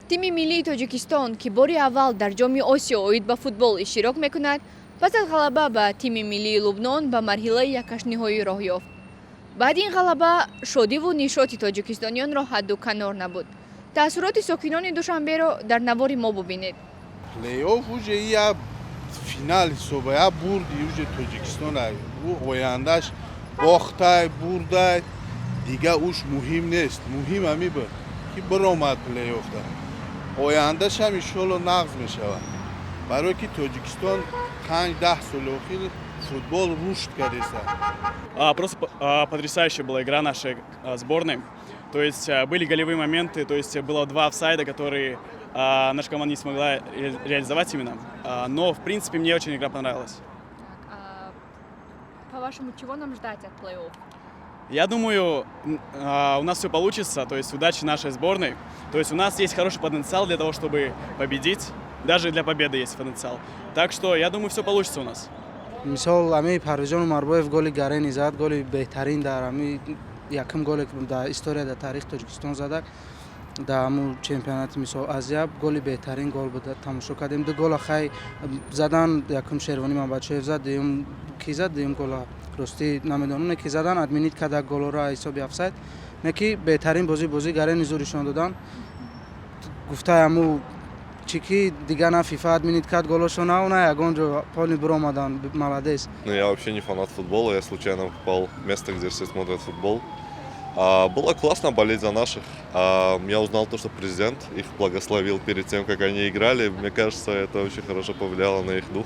تیم ملی تاجیکستان که باری اول در جام آسیا اوید با فوتبال اشتراک میکند پس از غلبه به تیم ملی لبنان به مرحله یکش نهایی راه یافت. بعد این غلبه شادی و نشاطی تاجیکستانیان را حد و کنار نبود. تأثیرات ساکنان دوشنبه را در نوار ما ببینید. پلی‌آف وجه یا فینال صبح یا بردی وجه تاجیکستان و آیندهش باخته برده دیگه اوش مهم نیست. مهم همی بود که برآمد پلی‌آف ده. آیندهش هم انشالله نقض می شود. برای که تاجیکستان 5-10 سال اخیر футбол рушит, конечно. Просто потрясающая была игра нашей сборной. То есть были голевые моменты, то есть было 2 офсайда, которые наша команда не смогла реализовать именно. Но, в принципе, мне очень игра понравилась. По-вашему, чего нам ждать от плей-офф? Я думаю, у нас все получится, то есть удачи нашей сборной. То есть у нас есть хороший потенциал для того, чтобы победить. Даже для победы есть потенциал. Так что я думаю, все получится у нас. مثال امی پرویزان مربوف گل گرین زد گل بهترین در امی یکم گل در استوریا در تاریخ تاجیکستان زد در امو چمپیونات مثال آسیا گل بهترین گل بود تماشا کردیم دو گل خی زدن یکم شیروانی محمدشاهی زد دیم کی زد دیم گل راستی نمیدونم کی زدن ادمینیت کرد گل را حساب افساید نکی بهترین بازی گرین زورشون دادن گفته امو чеки дига на FIFA админит кад голошо науна ягонҷо пони бромадан молодец. Ну я вообще не фанат футбола, я случайно попал в место, где все смотрят футбол. Было классно болеть за наших. Я узнал то, что президент их благословил перед тем, как они играли. Мне кажется, это очень хорошо повлияло на их дух.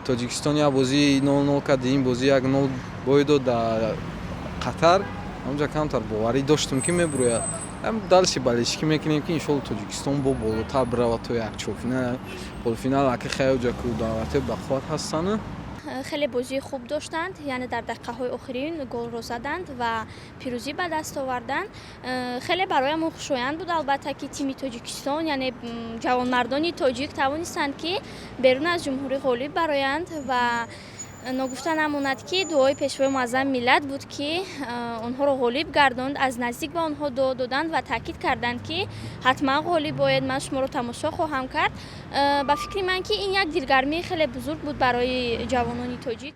Таджикистон я бози 0-0 кадим, бози 1-0 бойдо да Қатар. Онҷа камтар боварӣ доштем ки мебурӯяд. دلش بالش که میکنیم که انشالله تاجیکستان با بالاتر بره تو یک چوفینال پولفینال اگه خیلی جا کو دعوت بخواد هستن. خیلی بازی خوب داشتند، یعنی در دقیقه‌های آخرین گل را زدند و پیروزی به دست آوردند. خیلی برای ما خوشایند بود البته که تیم تاجیکستان یعنی جوانمردان تاجیک توانستند که بیرون از جمهوری غالب برآیند و نگفته نماند که دعای پیشوای معظم ملت بود که آنها را غالب گرداند از نزدیک به آنها دعا دادند و تاکید کردند که حتما غالب باید من شما را تماشا خواهم کرد. با فکر من که این یک دلگرمی خیلی بزرگ بود برای جوانان تاجیک.